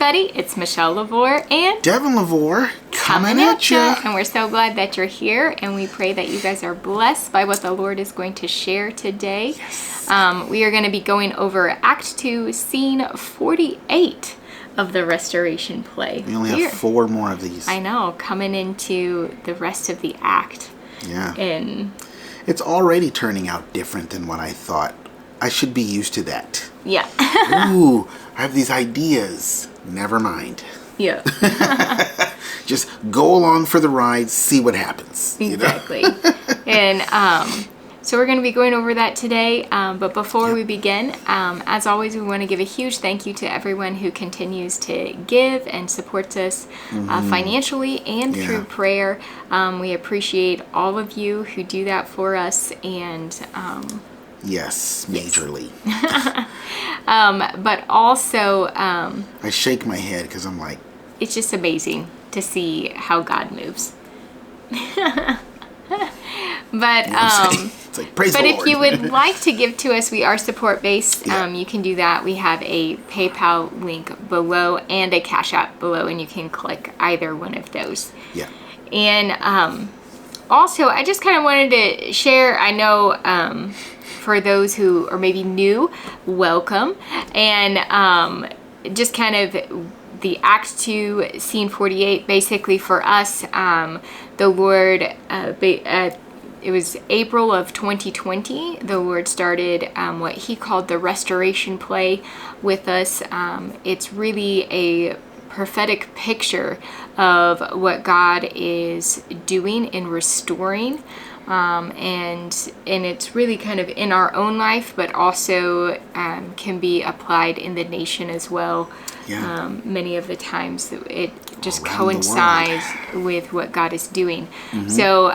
everybody. It's Michelle LaVore and Devin LaVore coming at you. And we're so glad that you're here, and we pray that you guys are blessed by what the Lord is going to share today. Yes. We are going to be going over Act 2, Scene 48 of the restoration play. We only have 4 more of these. I know, coming into the rest of the act. Yeah. And it's already turning out different than what I thought. I should be used to that. yeah. Ooh, I have these ideas. Never mind. Yeah. Just go along for the ride, see what happens. Exactly. And so we're going to be going over that today. But before we begin, as always, we want to give a huge thank you to everyone who continues to give and supports us financially and through prayer. We appreciate all of you who do that for us. And yes, majorly. but also, I shake my head because I'm like, it's just amazing to see how God moves. But it's like, praise the Lord. if you would like to give to us, we are support based. You can do that. We have a PayPal link below and a Cash App below, and you can click either one of those. Yeah. And also, I just kind of wanted to share. I know for those who are maybe new, welcome, and just kind of the Act 2, Scene 48. Basically, for us, the Lord. It was April of 2020. The Lord started what he called the restoration play with us. It's really a prophetic picture of what God is doing in restoring. And it's really kind of in our own life, but also can be applied in the nation as well. Yeah. Many of the times it just Around coincides with what God is doing. So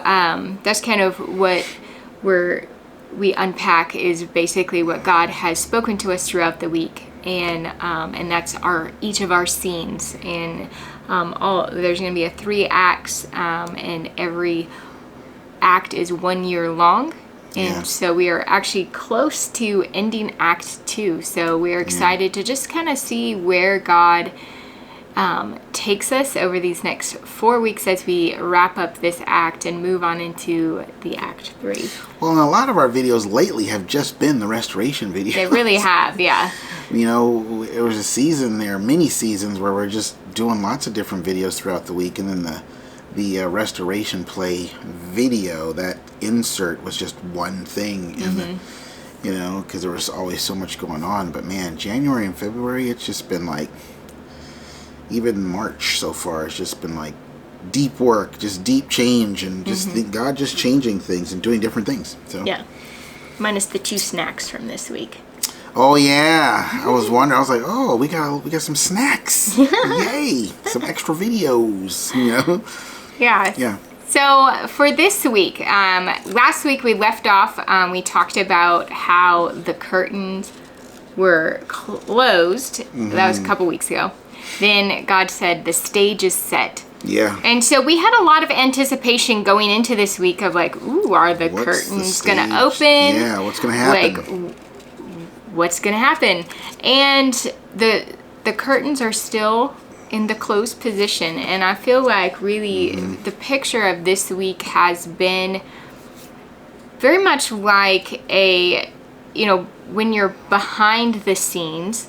that's kind of what we unpack, is basically what God has spoken to us throughout the week, and that's each of our scenes. And there's going to be 3 acts, and every act is 1 year long. And so we are actually close to ending Act 2. So we are excited to just kind of see where God takes us over these next 4 weeks as we wrap up this act and move on into the Act 3. Well, and a lot of our videos lately have just been the restoration videos. They really have, yeah. You know, there was a season there, mini seasons, where we're just doing lots of different videos throughout the week, and then the restoration play video, that insert was just one thing in the, you know, because there was always so much going on. But man, January and February, it's just been like, even March so far, it's just been like deep work, just deep change, and just God just changing things and doing different things. So yeah, minus the 2 snacks from this week. Oh yeah, I was wondering. I was like, oh, we got some snacks. Yay, some extra videos. You know. Yeah. Yeah. So for this week, last week we left off, we talked about how the curtains were closed. That was a couple weeks ago. Then God said the stage is set. Yeah. And so we had a lot of anticipation going into this week of like, ooh, are the curtains going to open? Yeah, what's going to happen? Like, what's going to happen? And the curtains are still in the closed position, and I feel like really the picture of this week has been very much like when you're behind the scenes,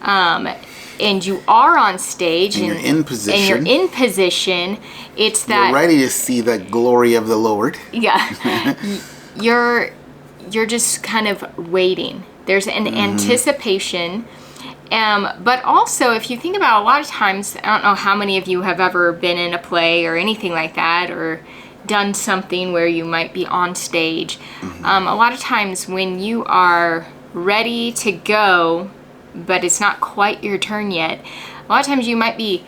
and you are on stage, and you're in position, it's that you're ready to see the glory of the Lord. Yeah. you're just kind of waiting. There's an anticipation. But also, if you think about, a lot of times, I don't know how many of you have ever been in a play or anything like that, or done something where you might be on stage. A lot of times when you are ready to go, but it's not quite your turn yet, a lot of times you might be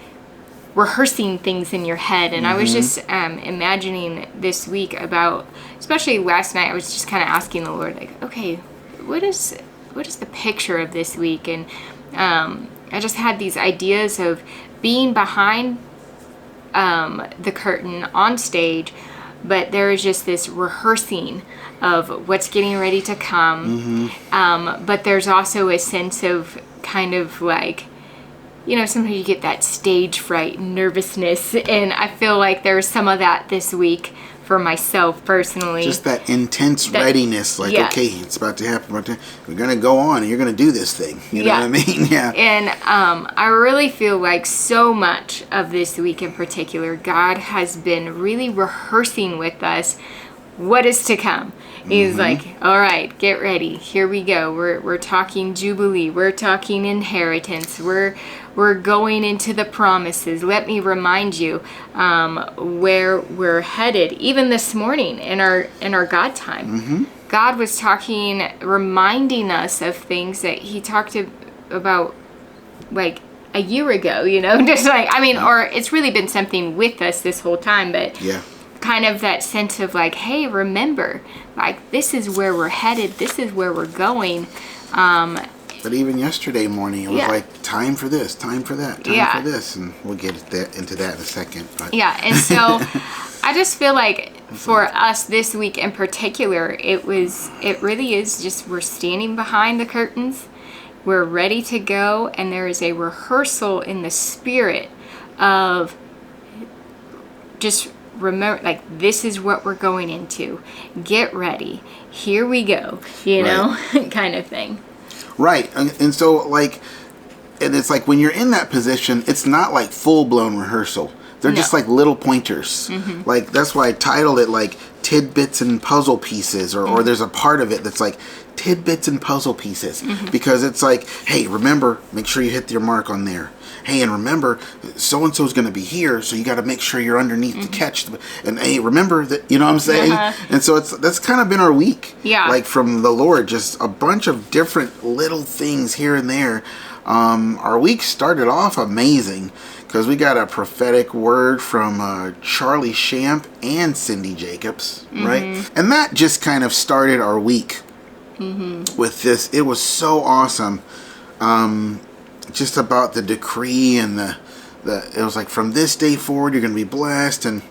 rehearsing things in your head. And I was just imagining this week about, especially last night, I was just kind of asking the Lord, like, okay, what is the picture of this week? And I just had these ideas of being behind the curtain on stage, but there is just this rehearsing of what's getting ready to come. But there's also a sense of kind of like sometimes you get that stage fright and nervousness, and I feel like there's some of that this week for myself personally. Just that intense readiness, like, okay, it's about to happen. We're going to go on, and you're going to do this thing. You know what I mean? Yeah. And I really feel like so much of this week in particular, God has been really rehearsing with us what is to come. He's like, all right, get ready. Here we go. We're talking Jubilee. We're talking inheritance. We're going into the promises. Let me remind you where we're headed. Even this morning in our God time, God was talking, reminding us of things that He talked about like a year ago. Just like or it's really been something with us this whole time, but kind of that sense of like, hey, remember, like this is where we're headed. This is where we're going. But even yesterday morning, it was like, time for this, time for that, time for this. And we'll get into that in a second. But. Yeah, and so I just feel like for us this week in particular, it really is just we're standing behind the curtains. We're ready to go, and there is a rehearsal in the spirit of just remember, like, this is what we're going into. Get ready. Here we go, kind of thing. Right. And so, like, and it's like when you're in that position, it's not like full-blown rehearsal. They're just like little pointers. Like, that's why I titled it like tidbits and puzzle pieces, or there's a part of it that's like tidbits and puzzle pieces, because it's like, hey, remember, make sure you hit your mark on there. Hey, and remember, so-and-so is going to be here, so you got to make sure you're underneath to catch them. And hey, remember that, you know what I'm saying? And so that's kind of been our week. Yeah. Like from the Lord, just a bunch of different little things here and there. Our week started off amazing because we got a prophetic word from Charlie Shamp and Cindy Jacobs, right? And that just kind of started our week with this. It was so awesome. Just about the decree and it was like, from this day forward you're going to be blessed, and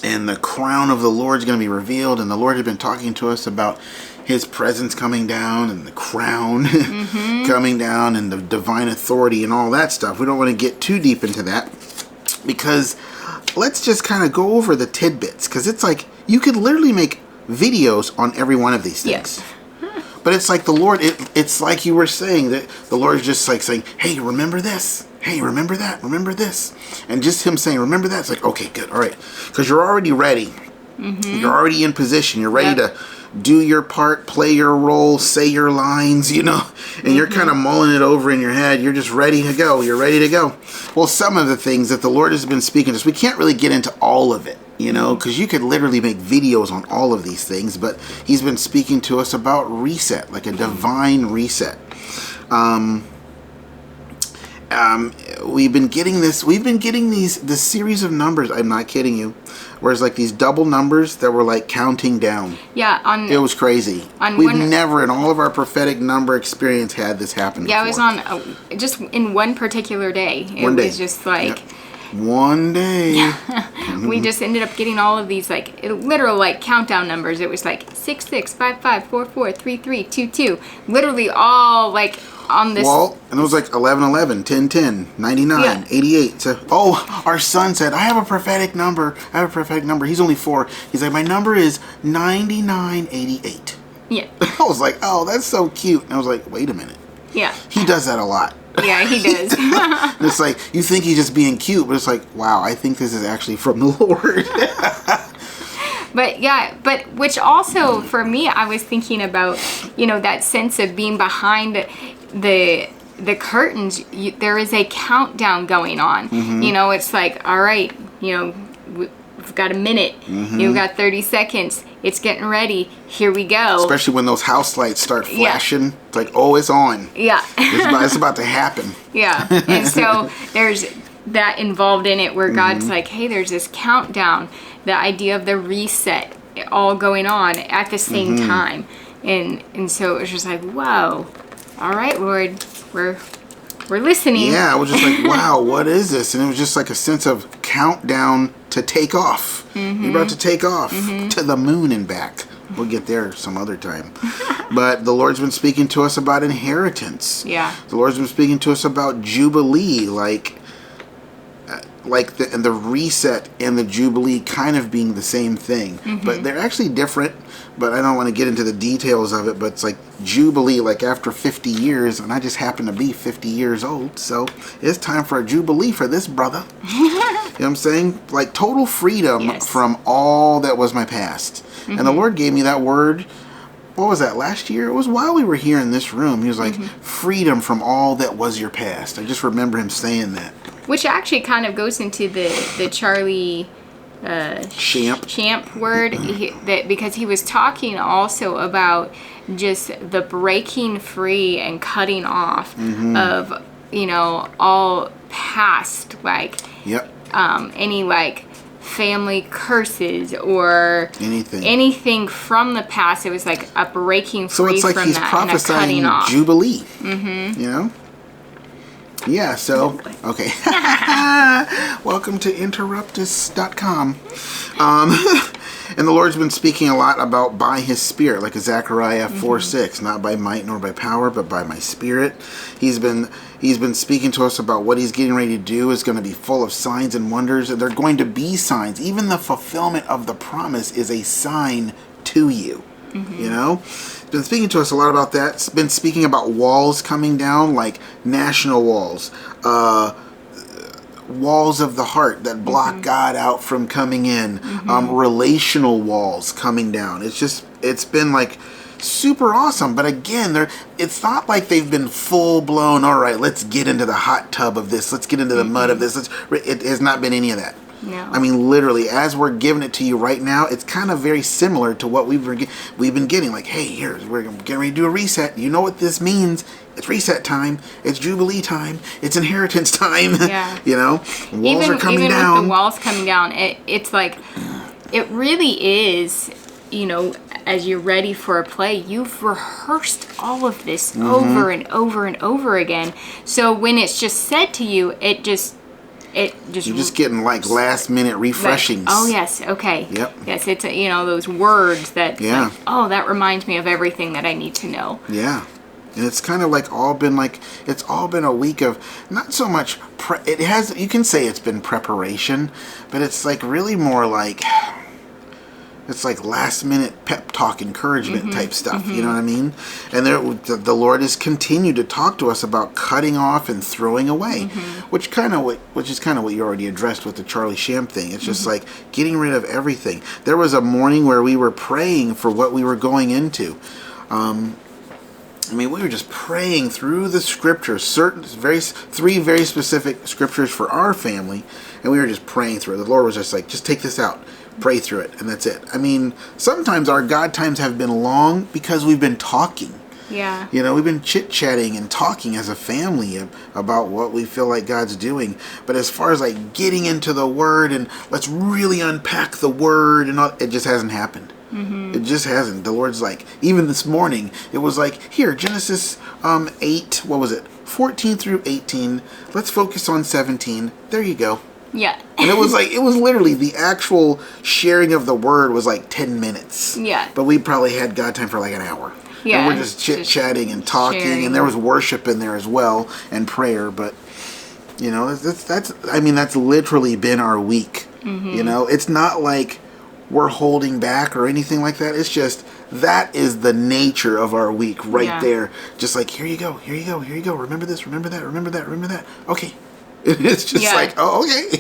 the crown of the Lord is going to be revealed. And the Lord had been talking to us about His presence coming down, and the crown coming down, and the divine authority and all that stuff. We don't want to get too deep into that, because let's just kind of go over the tidbits, because it's like you could literally make videos on every one of these things. But it's like the Lord, it's like you were saying, that the Lord is just like saying, hey, remember this. Hey, remember that. Remember this. And just Him saying, remember that. It's like, okay, good. All right. Because you're already ready. You're already in position. You're ready to do your part, play your role, say your lines, and you're kind of mulling it over in your head. You're just ready to go. You're ready to go. Well, some of the things that the Lord has been speaking to us, we can't really get into all of it, because you could literally make videos on all of these things, but He's been speaking to us about reset, like a divine reset. We've been getting this series of numbers, I'm not kidding you, where it's like these double numbers that were like counting down. Yeah, it was crazy. We've never in all of our prophetic number experience had this happen before. Yeah, it was on just in one particular day. It was just like one day. We just ended up getting all of these like literal like countdown numbers. It was like 6 6 5 5 4 4 3 3 2 2. Literally all like on this. Well, and it was like 11 11, 10 10, 99, 88. So, our son said, I have a prophetic number. He's only 4. He's like, my number is 9988. Yeah. I was like, oh, that's so cute. And I was like, wait a minute. Yeah. He does that a lot. Yeah, he does. It's like, you think he's just being cute, but it's like, wow, I think this is actually from the Lord. But which also for me, I was thinking about, that sense of being behind the curtains. There is a countdown going on. It's like, all right, we've got a minute. You've got 30 seconds. It's getting ready. Here we go. Especially when those house lights start flashing. Yeah. It's like, oh, it's on. Yeah. It's about to happen. Yeah. And so there's that involved in it where God's like, hey, there's this countdown. The idea of the reset all going on at the same time. And so it was just like, whoa. All right, Lord, we're listening. Yeah, I was just like, wow, what is this? And it was just like a sense of countdown to take off. You're about to take off to the moon and back. We'll get there some other time. But the Lord's been speaking to us about inheritance. Yeah. The Lord's been speaking to us about Jubilee, like the reset and the Jubilee kind of being the same thing. But they're actually different, but I don't want to get into the details of it, but it's like Jubilee, like after 50 years, and I just happen to be 50 years old, so it's time for a Jubilee for this brother. You know what I'm saying? Like total freedom from all that was my past. And the Lord gave me that word, what was that, last year? It was while we were here in this room. He was like, freedom from all that was your past. I just remember him saying that. Which actually kind of goes into the Charlie Champ word, because he was talking also about just the breaking free and cutting off of, all past, like any like family curses or anything from the past. It was like a breaking free, so it's like from he's that prophesying and a cutting Jubilee off. Yeah, so okay. Welcome to interruptus.com. And the Lord's been speaking a lot about by his spirit, like Zechariah 4:6, not by might nor by power, but by my spirit. He's been speaking to us about what he's getting ready to do is going to be full of signs and wonders, and they're going to be signs. Even the fulfillment of the promise is a sign to you. Been speaking to us a lot about that. Been speaking about walls coming down, like national walls, walls of the heart that block God out from coming in, relational walls coming down. It's been like super awesome. But again, it's not like they've been full blown, all right, let's get into the hot tub of this, let's get into the mud of this. It has not been any of that. No. I mean, literally, as we're giving it to you right now, it's kind of very similar to what we've been getting. Like, hey, we're getting ready to do a reset. You know what this means? It's reset time. It's Jubilee time. It's inheritance time. Yeah. Walls are coming down. Even with the walls coming down, it's like, it really is, as you're ready for a play, you've rehearsed all of this over and over and over again. So when it's just said to you, you're just getting like last minute refreshings. Oh yes, okay. Yep. Yes, it's those words that like, oh, that reminds me of everything that I need to know. Yeah. And it's kind of like it's all been a week of not so much you can say it's been preparation, but it's like really more like it's like last minute pep talk, encouragement type stuff. You know what I mean? And the Lord has continued to talk to us about cutting off and throwing away, which is kind of what you already addressed with the Charlie Champ thing. It's just like getting rid of everything. There was a morning where we were praying for what we were going into. We were just praying through the scriptures, three very specific scriptures for our family, and we were just praying through it. The Lord was just like, just take this out. Pray through it, and that's it. Sometimes our God times have been long because we've been talking. Yeah. We've been chit-chatting and talking as a family about what we feel like God's doing. But as far as like getting into the Word and let's really unpack the Word and all, it just hasn't happened. It just hasn't. The Lord's like, even this morning, it was like, here, Genesis 8, what was it? 14 through 18. Let's focus on 17. There you go. Yeah. And it was literally the actual sharing of the word was like 10 minutes. Yeah. But we probably had God time for like an hour. Yeah. And we're just chit-chatting and talking, sharing. And there was worship in there as well and prayer, but that's literally been our week. It's not like we're holding back or anything like that. It's just that is the nature of our week right there. Just like, here you go. Remember this, remember that. Okay. It's just like, oh, okay.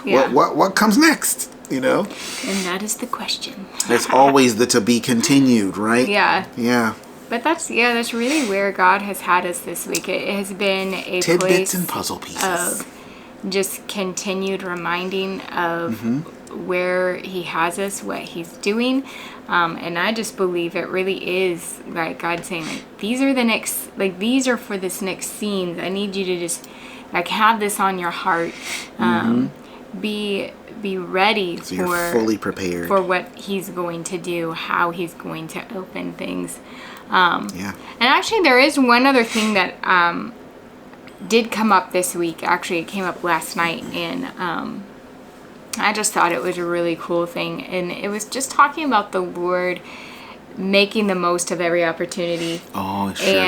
What comes next? And that is the question. It's always the to be continued, right? Yeah. But that's really where God has had us this week. It has been a tidbits place and puzzle pieces of just continued reminding of where he has us, what he's doing. And I just believe it really is like God saying, like, these are for this next scene. I need you to just like have this on your heart. Be ready so you're fully prepared for what he's going to do, how he's going to open things. And actually there is one other thing that did come up this week. Actually, it came up last night, and I just thought it was a really cool thing. And it was just talking about the Lord making the most of every opportunity. Oh, sure.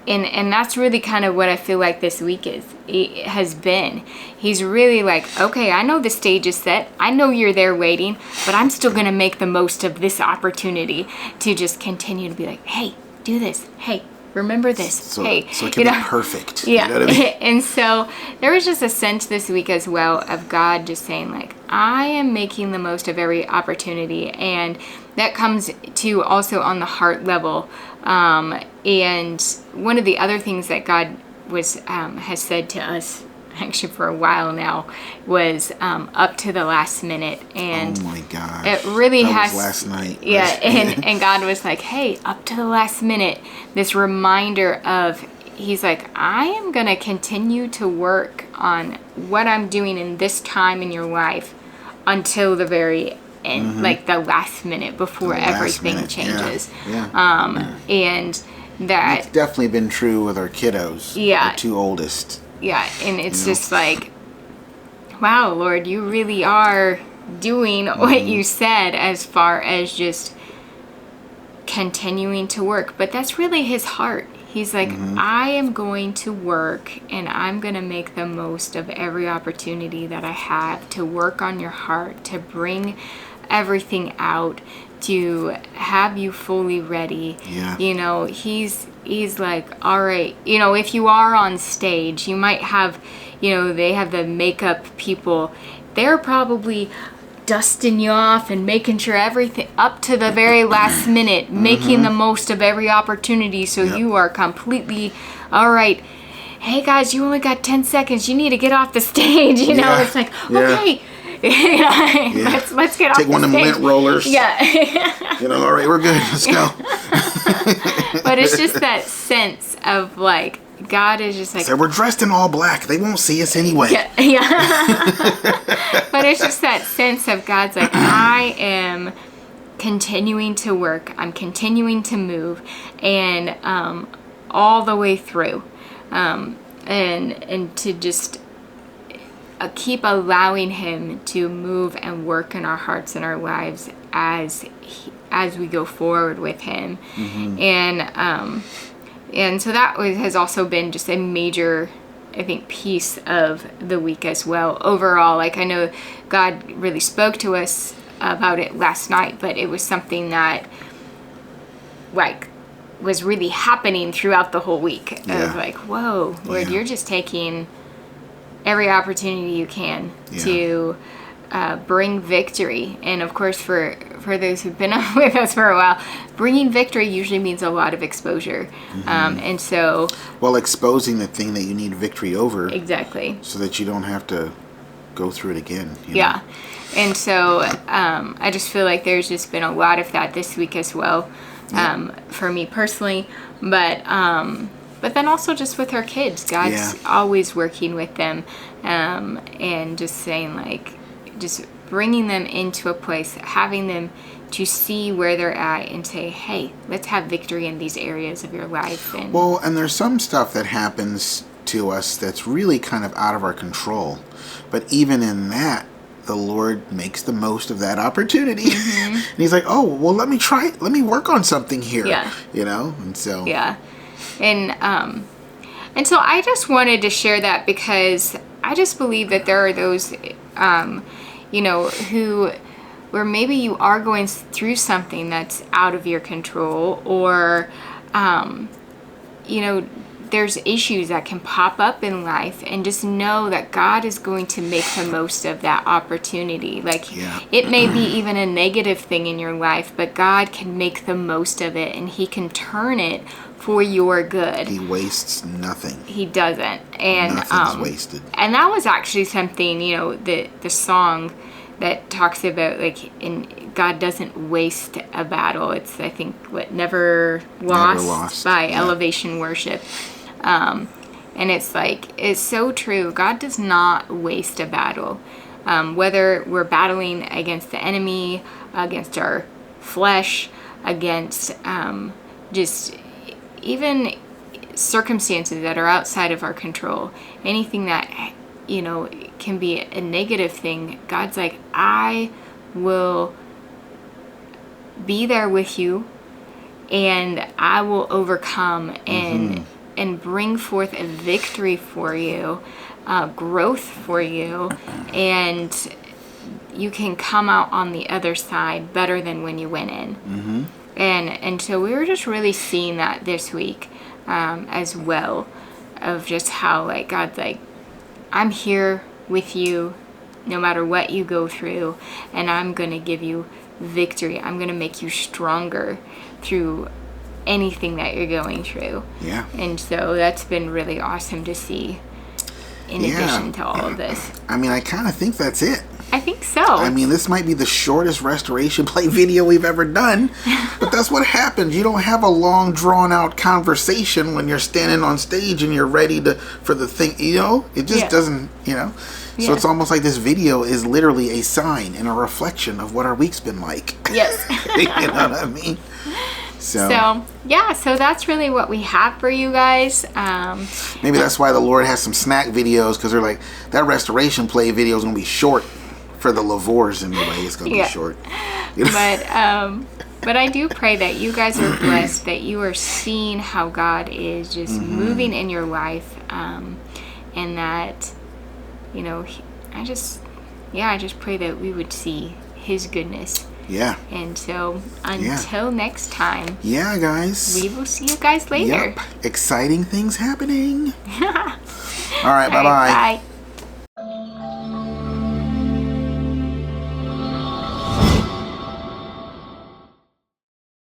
And that's really kind of what I feel like this week has been. He's really like, okay, I know the stage is set. I know you're there waiting, but I'm still going to make the most of this opportunity to just continue to be like, hey, do this. Hey, remember this. So hey, it can be perfect. Yeah. You know what I mean? And so there was just a sense this week as well of God just saying like, I am making the most of every opportunity. And that comes to also on the heart level. And one of the other things that God has said to us actually for a while now was up to the last minute. And oh my gosh, it really that was last night. Yeah, and God was like, hey, up to the last minute, this reminder of, he's like, I am going to continue to work on what I'm doing in this time in your life until the very end, like the last minute before everything changes. Yeah. And that... It's definitely been true with our kiddos. Yeah. Our two oldest. Yeah, and it's just like, wow, Lord, you really are doing what you said as far as just continuing to work. But that's really his heart. He's like, I am going to work and I'm going to make the most of every opportunity that I have to work on your heart, to bring everything out, to have you fully ready. Yeah. You know, he's like, all right, you know, if you are on stage, you might have, you know, they have the makeup people. They're probably dusting you off and making sure everything up to the very last minute, making the most of every opportunity so you are completely, all right, hey guys, you only got 10 seconds. You need to get off the stage. You know, it's like, okay. Let's get off the stage. Take one of them lint rollers. Yeah. You know, all right, we're good. Let's go. But it's just that sense of like, God is just like... So we're dressed in all black. They won't see us anyway. Yeah. But it's just that sense of God's like, I am continuing to work. I'm continuing to move. And all the way through. And to just... keep allowing him to move and work in our hearts and our lives as we go forward with him. And so that has also been just a major, I think, piece of the week as well. Overall, like, I know God really spoke to us about it last night, but it was something that like was really happening throughout the whole week. Of like, whoa, Lord, you're just taking every opportunity you can to bring victory. And of course, for those who've been with us for a while, bringing victory usually means a lot of exposure. And so... Well, exposing the thing that you need victory over. Exactly. So that you don't have to go through it again. You know? Yeah. And so I just feel like there's just been a lot of that this week as well, for me personally. But then also just with our kids, God's always working with them, and just saying like, just bringing them into a place, having them to see where they're at and say, hey, let's have victory in these areas of your life. And there's some stuff that happens to us that's really kind of out of our control. But even in that, the Lord makes the most of that opportunity. And he's like, oh, well, let me work on something here. Yeah. You know? And so... Yeah. And so I just wanted to share that because I just believe that there are those, you know, where maybe you are going through something that's out of your control, or, you know, there's issues that can pop up in life, and just know that God is going to make the most of that opportunity. Like, it may be even a negative thing in your life, but God can make the most of it, and he can turn it for your good. He wastes nothing. He doesn't. And nothing's wasted. And that was actually something, you know, the song that talks about, like, God doesn't waste a battle. It's, I think, Never Lost by Elevation Worship. And it's like, it's so true. God does not waste a battle. Whether we're battling against the enemy, against our flesh, against just even circumstances that are outside of our control, anything that can be a negative thing, God's like, I will be there with you, and I will overcome and bring forth a victory for you, growth for you, and you can come out on the other side better than when you went in. And so we were just really seeing that this week as well, of just how like God's like, I'm here with you no matter what you go through, and I'm going to give you victory. I'm going to make you stronger through anything that you're going through. Yeah. And so that's been really awesome to see in addition to all of this. I mean, I kind of think that's it. I think so. I mean, this might be the shortest restoration play video we've ever done, but that's what happens. You don't have a long, drawn-out conversation when you're standing on stage and you're ready for the thing, It just doesn't, So it's almost like this video is literally a sign and a reflection of what our week's been like. Yes. You know what I mean? So that's really what we have for you guys. Maybe that's why the Lord has some snack videos, because they're like, that restoration play video is going to be short for the LaVores anyway. It's going to be short. But I do pray that you guys are blessed, that you are seeing how God is just moving in your life, and that, I just pray that we would see His goodness. Yeah. And so until next time. Yeah, guys. We will see you guys later. Yep. Exciting things happening. All right. Bye-bye. Bye.